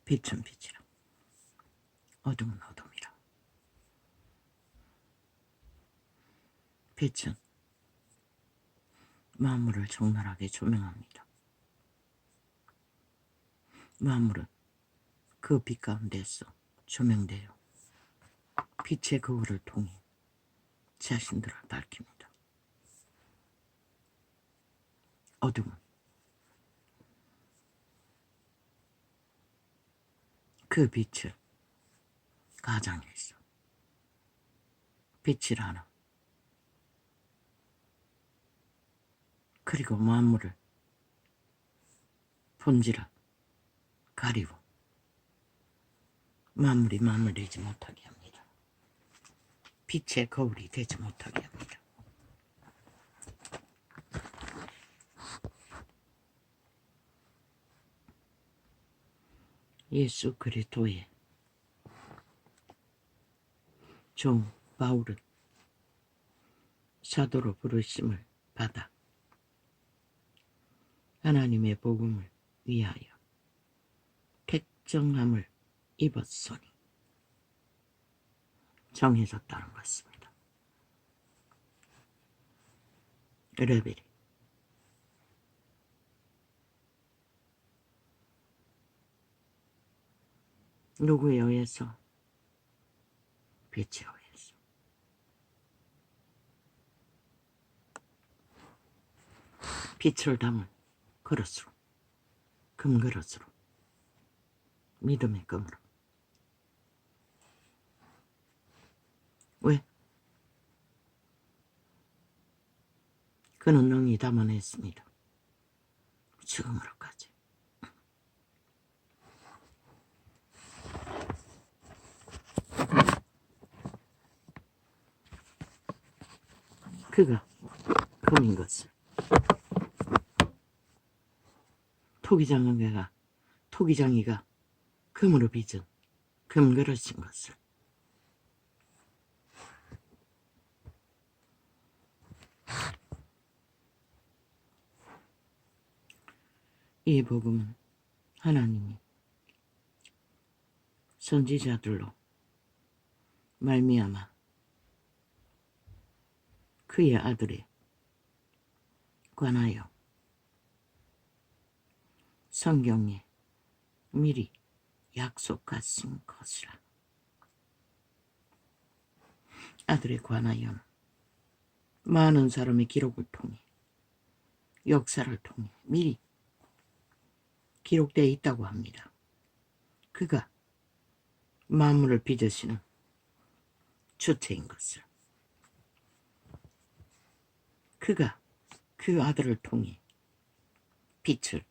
빛은 빛이라 어둠은 어둠이라. 빛은 만물을 적나라하게 조명합니다. 만물은 그 빛 가운데서 조명되어 빛의 거울을 통해 자신들을 밝힙니다. 어둠은 그 빛을 가장해서 빛이라는 그리고 만물을 본질을 가리고 만물이 만물 되지 못하게 합니다. 빛의 거울이 되지 못하게 합니다. 예수 그리스도의 종 바울은 사도로 부르심을 받아 하나님의 복음을 위하여 택정함을 입었으니 정해졌다는 것입니다. 레벨이 누구에 의해서? 빛에 의해서. 빛을 담은 그릇으로, 금그릇으로, 믿음의 금으로. 왜? 그는 능히 담아냈습니다. 지금으로까지. 그가 금인 것을 토기장이가 금으로 빚은 금그릇인 것을 이 복음은 하나님이 선지자들로 말미암아 그의 아들에 관하여 성경에 미리 약속하신 것이라. 아들에 관하여는 많은 사람의 기록을 통해 역사를 통해 미리 기록되어 있다고 합니다. 그가 만물을 빚으시는 주체인 것을, 그가 그 아들을 통해 빛을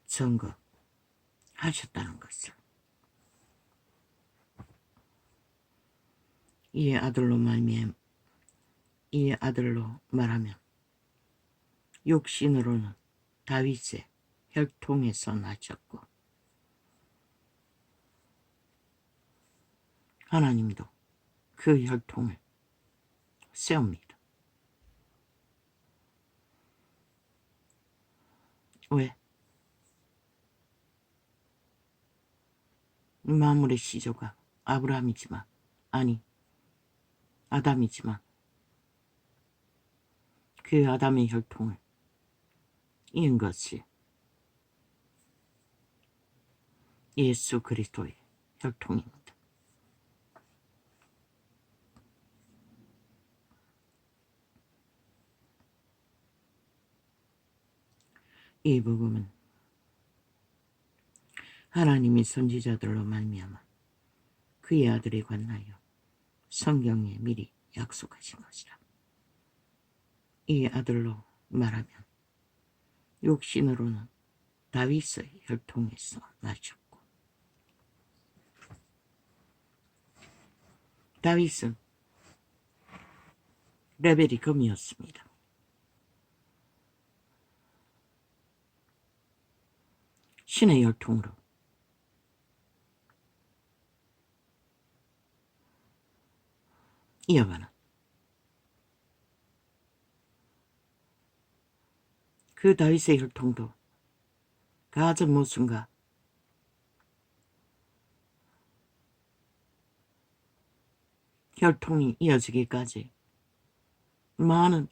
증거하셨다는 것을, 이 아들로 말하면 육신으로는 다윗의 혈통에서 나셨고 하나님도 그 혈통을 세웁니다. 왜? 만물의 시조가 아브라함이지만, 아니 아담이지만 그 아담의 혈통을 이은 것이 예수 그리스도의 혈통입니다. 이 복음은 하나님이 선지자들로 말미암아 그의 아들에 관하여 성경에 미리 약속하신 것이라. 이 아들로 말하면 육신으로는 다윗의 혈통에서 나셨고, 다윗은 레벨이 금이었습니다. 신의 혈통으로 이어가는 그 다윗의 혈통도 가진 모순과 혈통이 이어지기까지 많은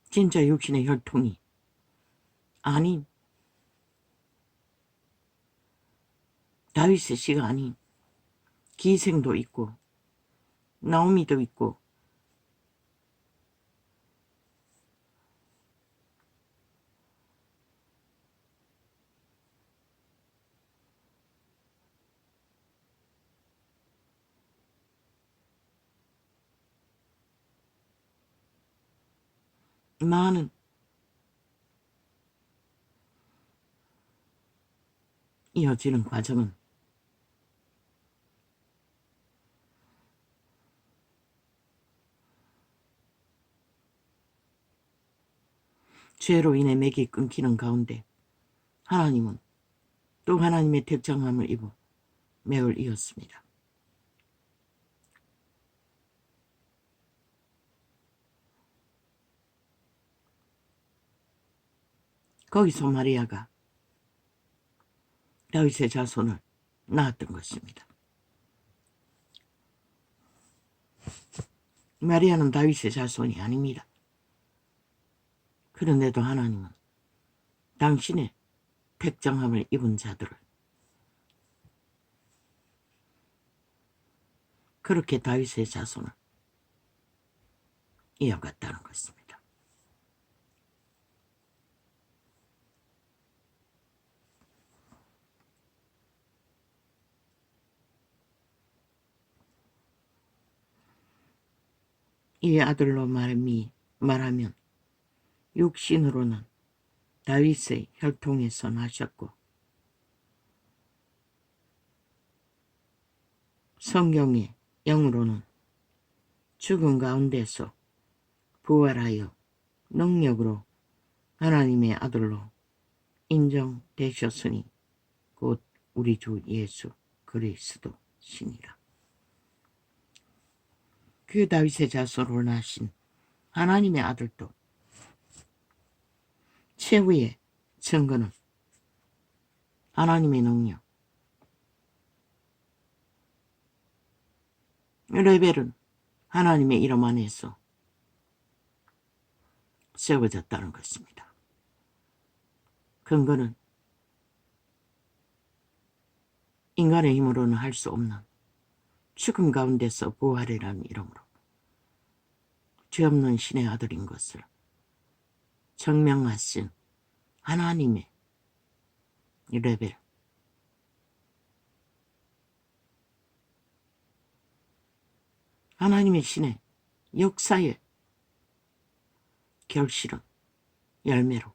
진짜 육신의 혈통이 아닌 다윗의 씨가 아닌 기생도 있고 나오미도 있고 많은 이어지는 과정은 죄로 인해 맥이 끊기는 가운데 하나님은 또 하나님의 택정함을 입어 맥을 이었습니다. 거기서 마리아가 다윗의 자손을 낳았던 것입니다. 마리아는 다윗의 자손이 아닙니다. 그런데도 하나님은 당신의 택정함을 입은 자들을 그렇게 다윗의 자손을 이어갔다는 것입니다. 이 아들로 말하면 육신으로는 다윗의 혈통에서 나셨고 성경의 영으로는 죽은 가운데서 부활하여 능력으로 하나님의 아들로 인정되셨으니 곧 우리 주 예수 그리스도시니라. 그 다윗의 자손으로 나신 하나님의 아들도 최후의 증거는 하나님의 능력, 레벨은 하나님의 이름 안에서 세워졌다는 것입니다. 근거는 인간의 힘으로는 할 수 없는 죽음 가운데서 부활이라는 이름으로 죄 없는 신의 아들인 것을 증명하신 하나님의 레벨, 하나님의 신의 역사의 결실은 열매로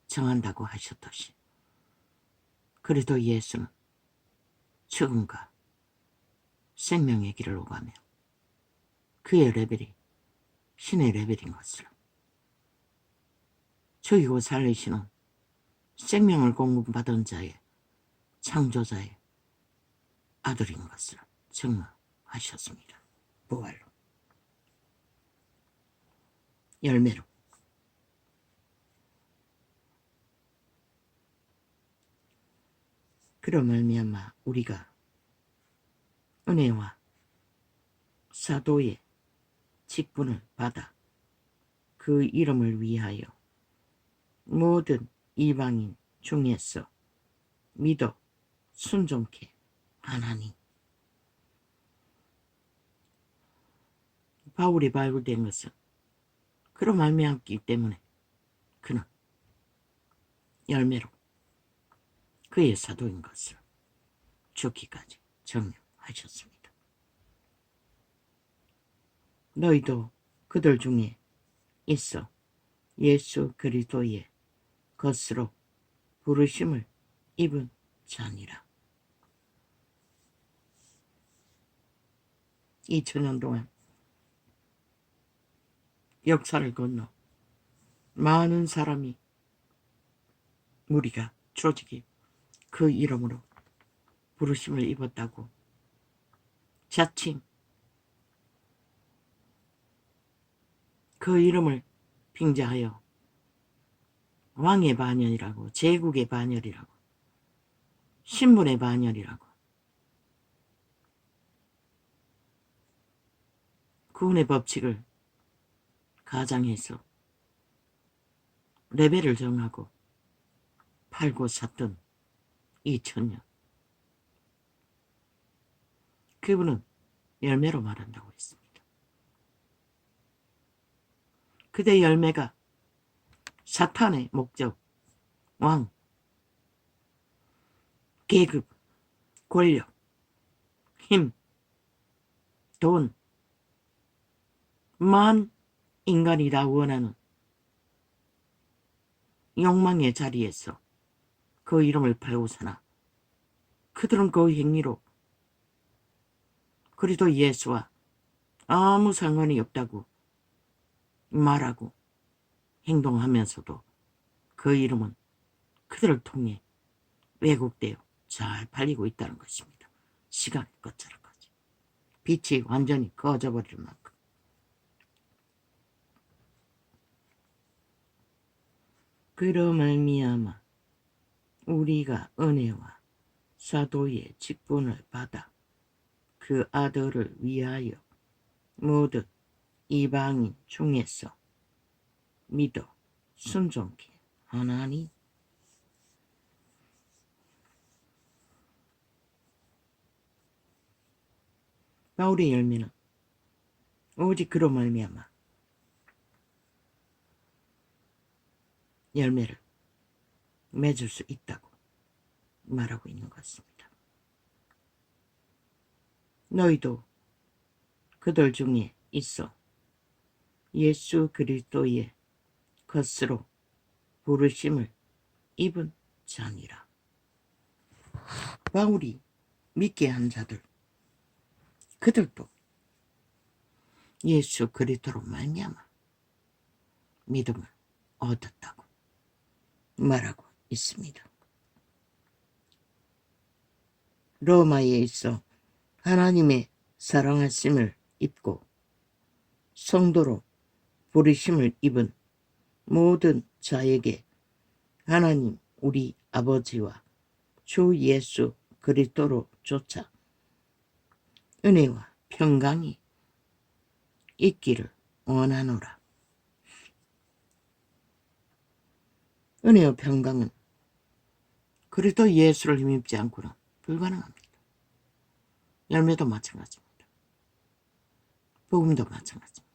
정한다고 하셨듯이 그리스도 예수는 죽음과 생명의 길을 오가며 그의 레벨이 신의 레벨인 것을 죽이고 살리시는 생명을 공급받은 자의 창조자의 아들인 것을 증명하셨습니다. 부활로, 열매로. 그로 말미암아 우리가 은혜와 사도의 직분을 받아 그 이름을 위하여 모든 이방인 중에서 믿어 순종케 하나니. 바울이 발굴된 것은 그로 말미암기 때문에 그는 열매로 그의 사도인 것을 죽기까지 증명하셨습니다. 너희도 그들 중에 있어 예수 그리스도의 것으로 부르심을 입은 자니라. 2000년 동안 역사를 건너 많은 사람이, 무리가, 조직이 그 이름으로 부르심을 입었다고 자칭 그 이름을 빙자하여 왕의 반열이라고, 제국의 반열이라고 신분의 반열이라고. 구원의 법칙을 가장해서 레벨을 정하고 팔고 샀던 2000년. 그분은 열매로 말한다고 했습니다. 그대 열매가 사탄의 목적, 왕, 계급, 권력, 힘, 돈, 만 인간이 다 원하는 욕망의 자리에서 그 이름을 팔고 사나 그들은 그 행위로 그리스도 예수와 아무 상관이 없다고 말하고 행동하면서도 그 이름은 그들을 통해 왜곡되어 잘 팔리고 있다는 것입니다. 시간이 끝자락까지 빛이 완전히 꺼져버릴 만큼. 그로 말미암아 우리가 은혜와 사도의 직분을 받아 그 아들을 위하여 모든 이방인 중에서 믿어 순종케 하나니. 바울의 열매는 오직 그로 말미암아 열매를 맺을 수 있다고 말하고 있는 것입니다. 너희도 그들 중에 있어 예수 그리스도의 것으로 부르심을 입은 자니라. 바울이 믿게 한 자들, 그들도 예수 그리스도로 말미암아 믿음을 얻었다고 말하고 있습니다. 로마에 있어 하나님의 사랑하심을 입고 성도로 부르심을 입은 모든 자에게 하나님 우리 아버지와 주 예수 그리스도로 쫓아 은혜와 평강이 있기를 원하노라. 은혜와 평강은 그리스도 예수를 힘입지 않고는 불가능합니다. 열매도 마찬가지입니다. 복음도 마찬가지입니다.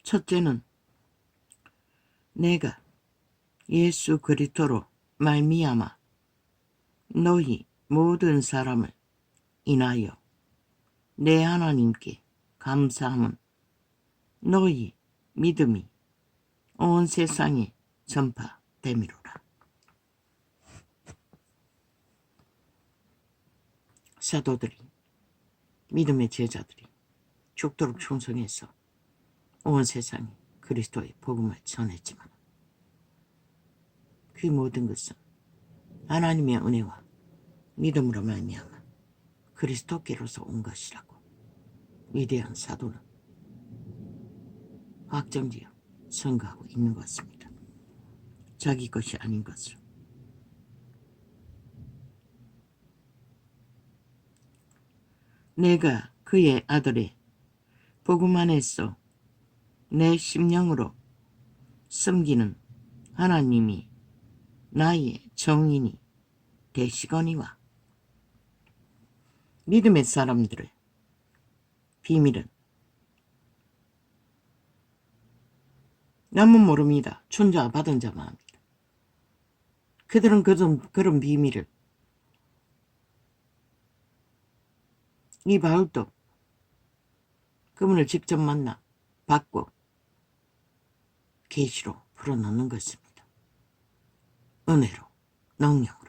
첫째는 내가 예수 그리스도로 말미암아 너희 모든 사람을 인하여 내 하나님께 감사함은 너희 믿음이 온 세상에 전파됨이로라. 사도들이, 믿음의 제자들이 죽도록 충성해서 온 세상에 그리스도의 복음을 전했지만 그 모든 것은 하나님의 은혜와 믿음으로 말미암아 그리스도께로서 온 것이라고 위대한 사도는 확정지어 선거하고 있는 것입니다. 자기 것이 아닌 것을. 내가 그의 아들의 복음 안에서 내 심령으로 섬기는 하나님이 나의 정인이 되시거니와. 믿음의 사람들의 비밀은 남은 모릅니다. 춘자 받은 자만 합니다. 그들은 그런 비밀을 이 바울도 그분을 직접 만나 받고 계시로 풀어놓는 것입니다. 은혜로, 능력으로.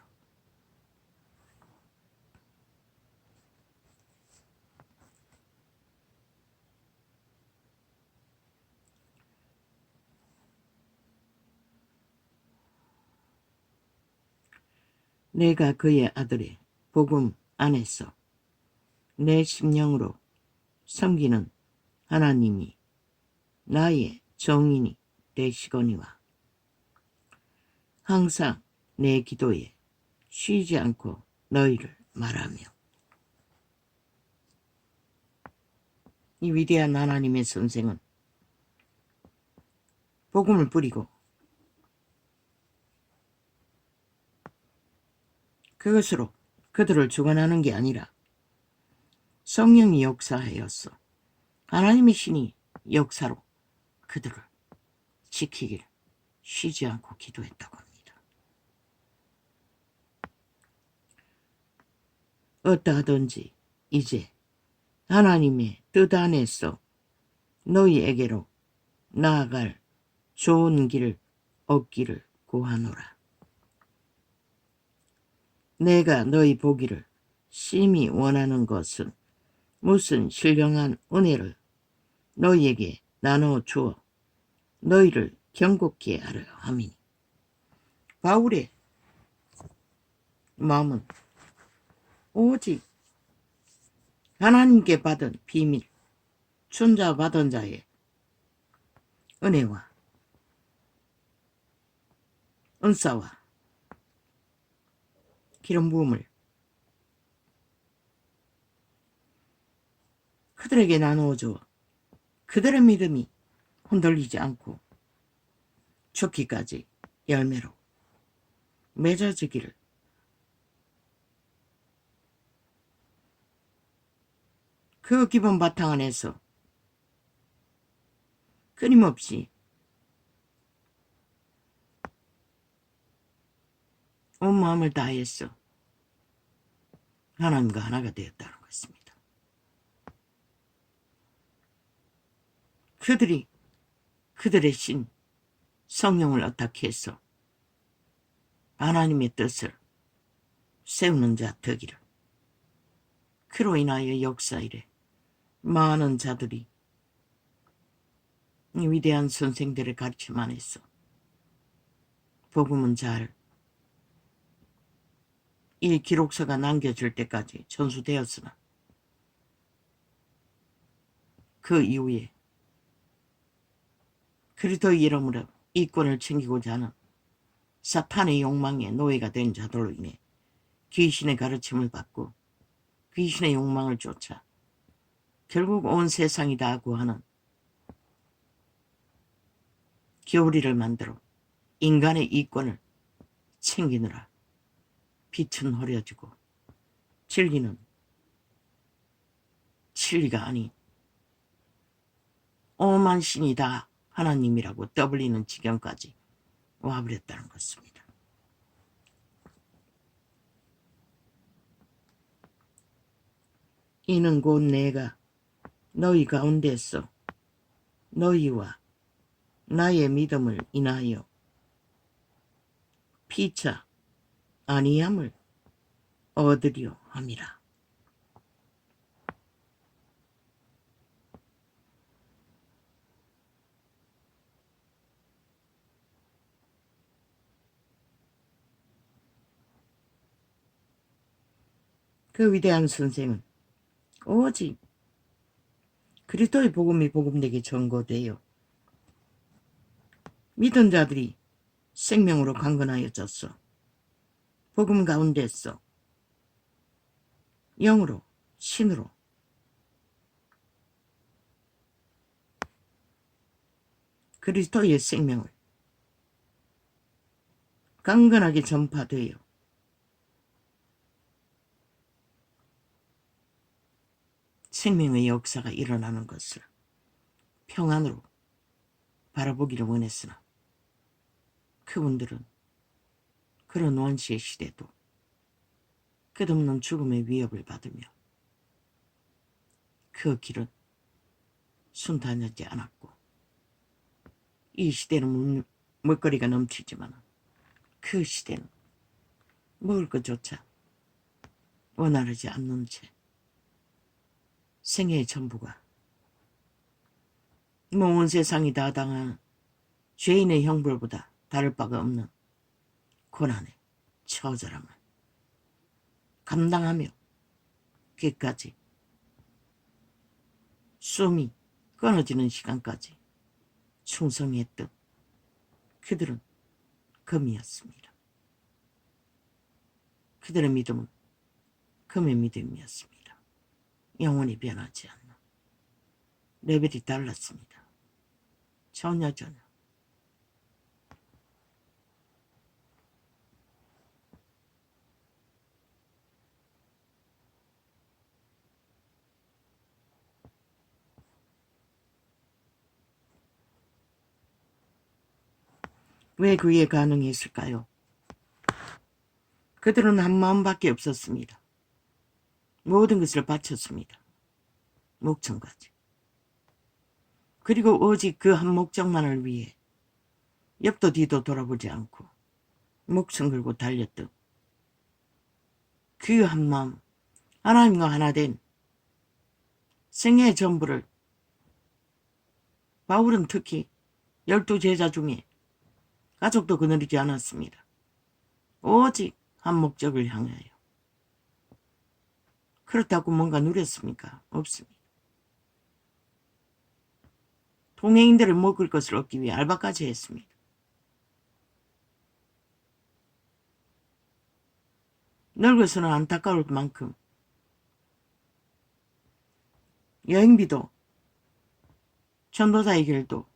내가 그의 아들의 복음 안에서 내 심령으로 섬기는 하나님이 나의 정인이 되시거니와 항상 내 기도에 쉬지 않고 너희를 말하며. 이 위대한 하나님의 선생은 복음을 뿌리고 그것으로 그들을 주관하는 게 아니라 성령이 역사하였어 하나님의 신이 역사로 그들을 지키기를 쉬지 않고 기도했다고 합니다. 어떠하든지 이제 하나님의 뜻 안에서 너희에게로 나아갈 좋은 길을 얻기를 구하노라. 내가 너희 보기를 심히 원하는 것은 무슨 신령한 은혜를 너희에게 나눠 주어 너희를 경고케 하려 함이니. 바울의 마음은 오직 하나님께 받은 비밀, 춘자 받은 자의 은혜와 은사와 기름 부음을 그들에게 나누어 주어 그들의 믿음이 흔들리지 않고 죽기까지 열매로 맺어지기를 그 기본 바탕 안에서 끊임없이 온 마음을 다해서 하나님과 하나가 되었다는 것입니다. 그들이 그들의 신 성령을 어떻게 해서 하나님의 뜻을 세우는 자 되기를. 그로 인하여 역사 이래 많은 자들이 이 위대한 선생들의 가르침 안에서 복음은 잘 이 기록서가 남겨질 때까지 전수되었으나 그 이후에 그리스도의 이름으로 이권을 챙기고자 하는 사탄의 욕망에 노예가 된 자들로 인해 귀신의 가르침을 받고 귀신의 욕망을 쫓아 결국 온 세상이 다 구하는 교리를 만들어 인간의 이권을 챙기느라 빛은 흐려지고 진리는 진리가 아닌 오만 신이 다 하나님이라고 떠벌리는 지경까지 와버렸다는 것입니다. 이는 곧 내가 너희 가운데서 너희와 나의 믿음을 인하여 피차 아니함을 얻으려 함이라. 그 위대한 선생은 오직 그리스도의 복음이 복음되게 전거되어 믿은 자들이 생명으로 강건하여졌어. 복음 가운데서 영으로 신으로 그리스도의 생명을 강건하게 전파되어 생명의 역사가 일어나는 것을 평안으로 바라보기를 원했으나 그분들은 그런 원시의 시대도 끝없는 죽음의 위협을 받으며 그 길은 순탄하지 않았고 이 시대는 먹거리가 넘치지만 그 시대는 먹을 것조차 원활하지 않는 채 생애의 전부가 온 세상이 다 당한 죄인의 형벌보다 다를 바가 없는 고난의 처절함을 감당하며 끝까지 숨이 끊어지는 시간까지 충성했던 그들은 금이었습니다. 그들의 믿음은 금의 믿음이었습니다. 영원히 변하지 않는 레벨이 달랐습니다. 전혀. 왜 그게 가능했을까요? 그들은 한 마음밖에 없었습니다. 모든 것을 바쳤습니다. 목청까지. 그리고 오직 그 한 목적만을 위해 옆도 뒤도 돌아보지 않고 목숨 걸고 달렸던 그 한 마음, 하나님과 하나 된 생애의 전부를 바울은 특히 12제자 중에 가족도 거느리지 않았습니다. 오직 한 목적을 향하여. 그렇다고 뭔가 누렸습니까? 없습니다. 동행인들을 먹을 것을 얻기 위해 알바까지 했습니다. 늙어서는 안타까울 만큼 여행비도 전도자의 길도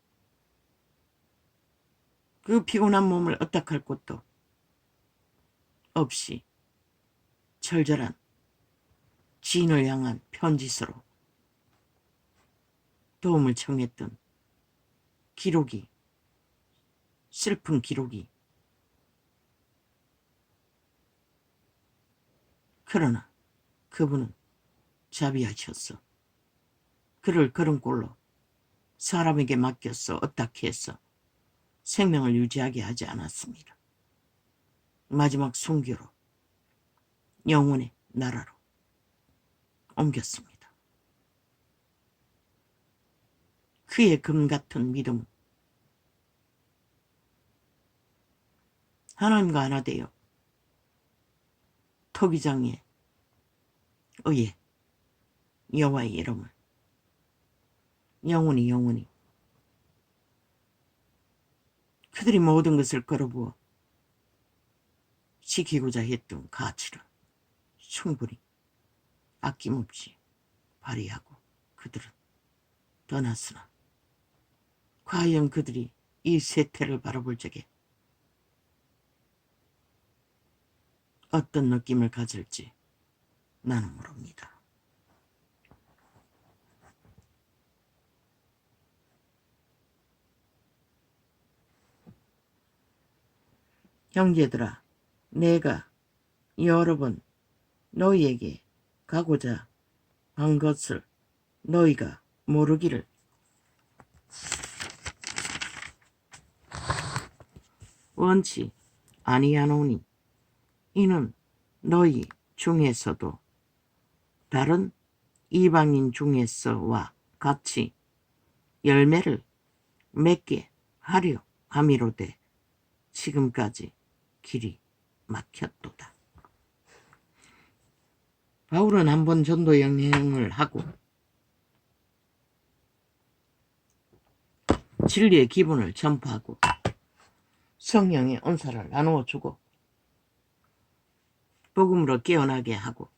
그 피곤한 몸을 어떡할 곳도 없이 절절한 지인을 향한 편지서로 도움을 청했던 기록이, 슬픈 기록이, 그러나 그분은 자비하셨어. 그를 그런 꼴로 사람에게 맡겼어, 어떻게 했어 생명을 유지하게 하지 않았습니다. 마지막 순교로 영혼의 나라로 옮겼습니다. 그의 금같은 믿음은 하나님과 하나 되어 토기장에 의해 여호와의 이름을 영원히 그들이 모든 것을 걸어부어 지키고자 했던 가치를 충분히 아낌없이 발휘하고 그들은 떠났으나 과연 그들이 이 세태를 바라볼 적에 어떤 느낌을 가질지 나는 모릅니다. 형제들아, 내가 여러 번 너희에게 가고자 한 것을 너희가 모르기를 원치 아니하노니 이는 너희 중에서도 다른 이방인 중에서와 같이 열매를 맺게 하려 함이로되 지금까지 길이 막혔도다. 바울은 한 번 전도 여행을 하고 진리의 기본을 전파하고 성령의 은사를 나누어 주고 복음으로 깨어나게 하고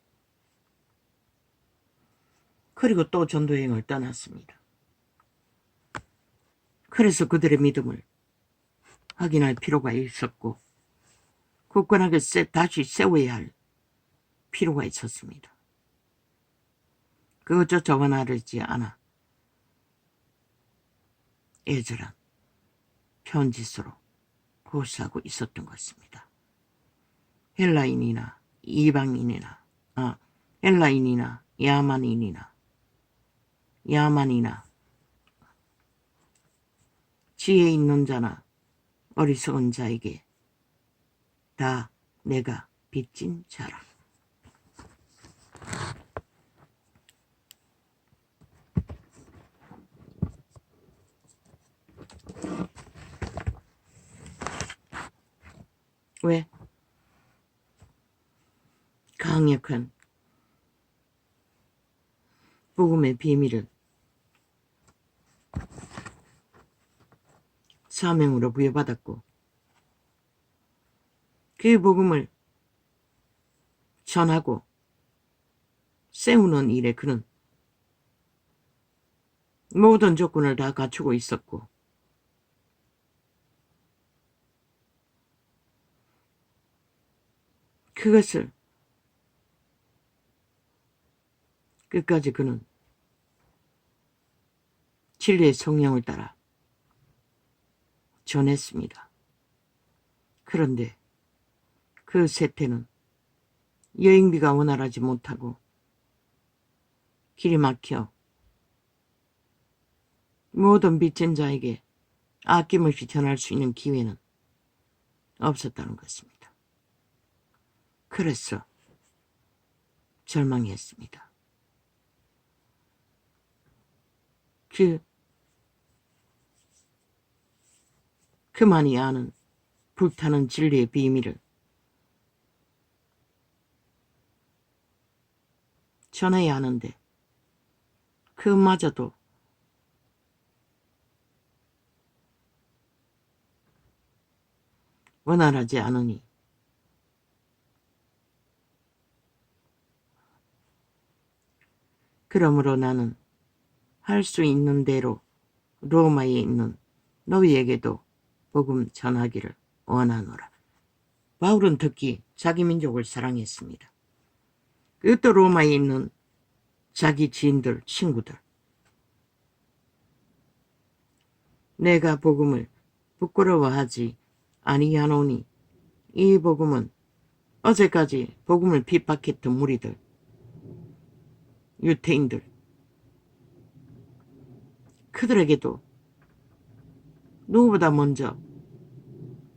그리고 또 전도여행을 떠났습니다. 그래서 그들의 믿음을 확인할 필요가 있었고 굳건하게 다시 세워야 할 필요가 있었습니다. 그것조차 원활하지 않아 애절한 편지서로 고시하고 있었던 것입니다. 헬라인이나 이방인이나 헬라인이나 야만이나 지혜 있는 자나 어리석은 자에게 다 내가 빚진 자라. 왜? 강력한 복음의 비밀을 사명으로 부여받았고 그 복음을 전하고 세우는 일에 그는 모든 조건을 다 갖추고 있었고 그것을 끝까지 그는 진리의 성령을 따라 전했습니다. 그런데 그 세태는 여행비가 원활하지 못하고 길이 막혀 모든 빚진 자에게 아낌없이 전할 수 있는 기회는 없었다는 것입니다. 그래서 절망했습니다. 그만이 아는 불타는 진리의 비밀을 전해야 하는데 그마저도 원활하지 않으니 그러므로 나는 할 수 있는 대로 로마에 있는 너희에게도 복음 전하기를 원하노라. 바울은 특히 자기 민족을 사랑했습니다. 그것도 로마에 있는 자기 지인들, 친구들. 내가 복음을 부끄러워하지 아니하노니 이 복음은 어제까지 복음을 핍박했던 무리들, 유태인들, 그들에게도 누구보다 먼저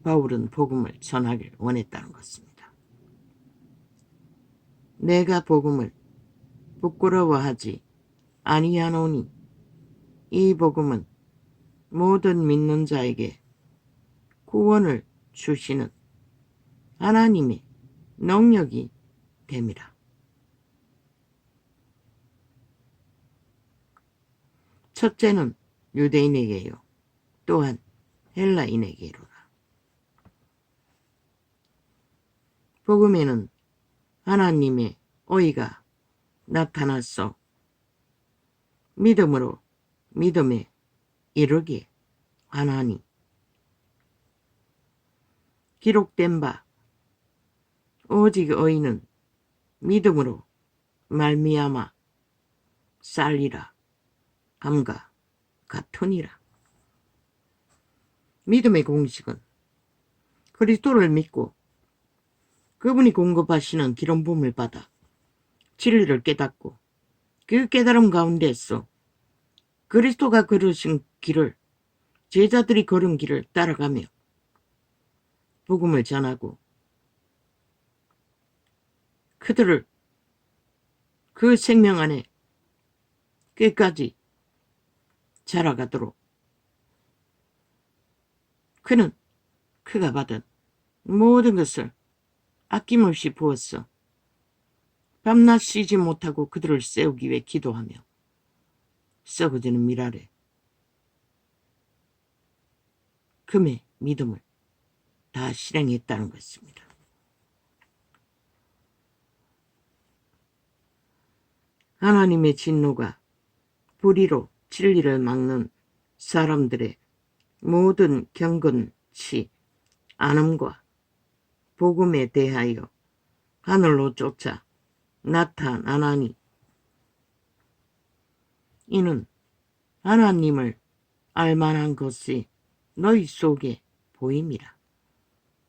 바울은 복음을 전하길 원했다는 것입니다. 내가 복음을 부끄러워하지 아니하노니 이 복음은 모든 믿는 자에게 구원을 주시는 하나님의 능력이 됨이라. 첫째는 유대인에게요. 또한 헬라인에게로라. 복음에는 하나님의 의가 나타났어 믿음으로 믿음에 이르게 하나니 기록된 바 오직 의인은 믿음으로 말미암아 살리라 함과 같으니라. 믿음의 공식은 그리스도를 믿고 그분이 공급하시는 기름 부음을 받아 진리를 깨닫고 그 깨달음 가운데서 그리스도가 걸으신 길을 제자들이 걸은 길을 따라가며 복음을 전하고 그들을 그 생명 안에 끝까지 자라가도록 그는 그가 받은 모든 것을 아낌없이 부었어 밤낮 쉬지 못하고 그들을 세우기 위해 기도하며 썩어지는 밀알에 금의 믿음을 다 실행했다는 것입니다. 하나님의 진노가 불의로 진리를 막는 사람들의 모든 경건치 않음과 복음에 대하여 하늘로 쫓아 나타나나니 이는 하나님을 알만한 것이 너희 속에 보임이라.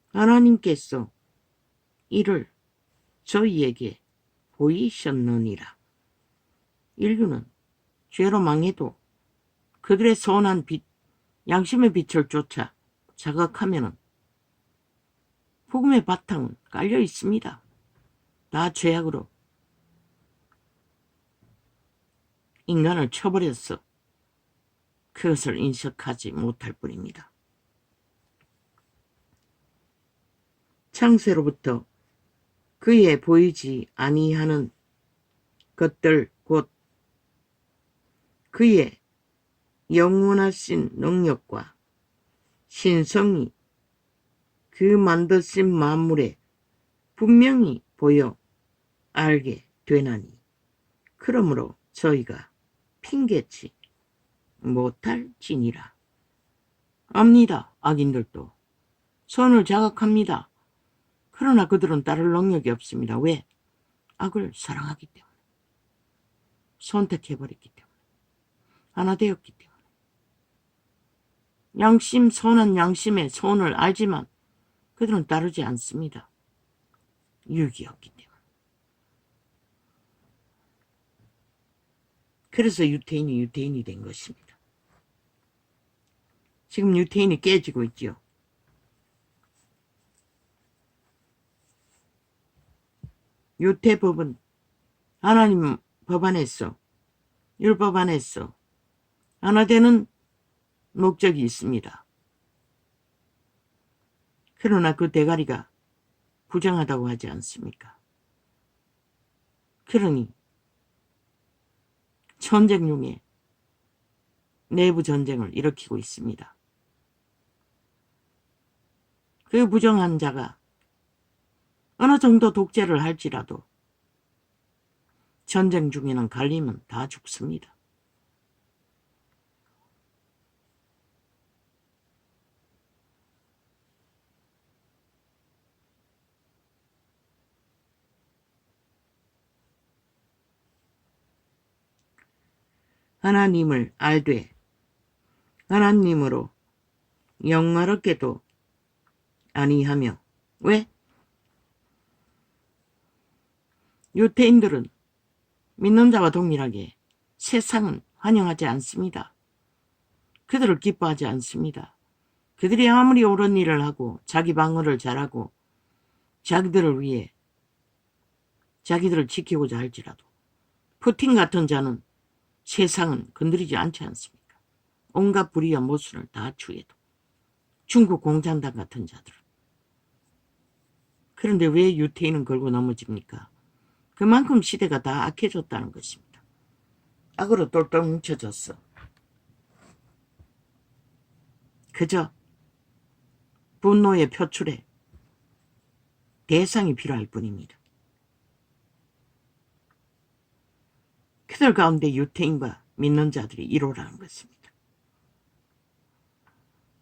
하나님께서 이를 저희에게 보이셨느니라. 인류는 죄로 망해도 그들의 선한 빛, 양심의 빛을 쫓아 자각하면은 복음의 바탕은 깔려 있습니다. 다 죄악으로 인간을 쳐버려서 그것을 인식하지 못할 뿐입니다. 창세로부터 그에 보이지 아니하는 것들 곧 그의 영원하신 능력과 신성이 그 만드신 만물에 분명히 보여 알게 되나니 그러므로 저희가 핑계치 못할지니라. 압니다. 악인들도 선을 자각합니다. 그러나 그들은 따를 능력이 없습니다. 왜? 악을 사랑하기 때문에, 선택해버렸기 때문에, 하나 되었기 때문에. 양심, 선한 양심의 선을 알지만 그들은 따르지 않습니다. 유기였기 때문에. 그래서 유태인이 유태인이 된 것입니다. 지금 유태인이 깨지고 있죠. 유태법은 하나님 법 안에서, 율법 안에서 하나 되는 목적이 있습니다. 그러나 그 대가리가 부정하다고 하지 않습니까? 그러니 전쟁용의 내부 전쟁을 일으키고 있습니다. 그 부정한 자가 어느 정도 독재를 할지라도 전쟁 중에는 갈리면 다 죽습니다. 하나님을 알되 하나님으로 영화롭게도 아니하며. 왜? 유태인들은 믿는 자와 동일하게 세상은 환영하지 않습니다. 그들을 기뻐하지 않습니다. 그들이 아무리 옳은 일을 하고 자기 방어를 잘하고 자기들을 위해 자기들을 지키고자 할지라도 푸틴 같은 자는 세상은 건드리지 않지 않습니까? 온갖 불의와 모순을 다 추해도 중국 공산당 같은 자들은. 그런데 왜 유태인은 걸고 넘어집니까? 그만큼 시대가 다 악해졌다는 것입니다. 악으로 똘똘 뭉쳐졌어. 그저 분노의 표출에 대상이 필요할 뿐입니다. 그들 가운데 유태인과 믿는 자들이 1호라는 것입니다.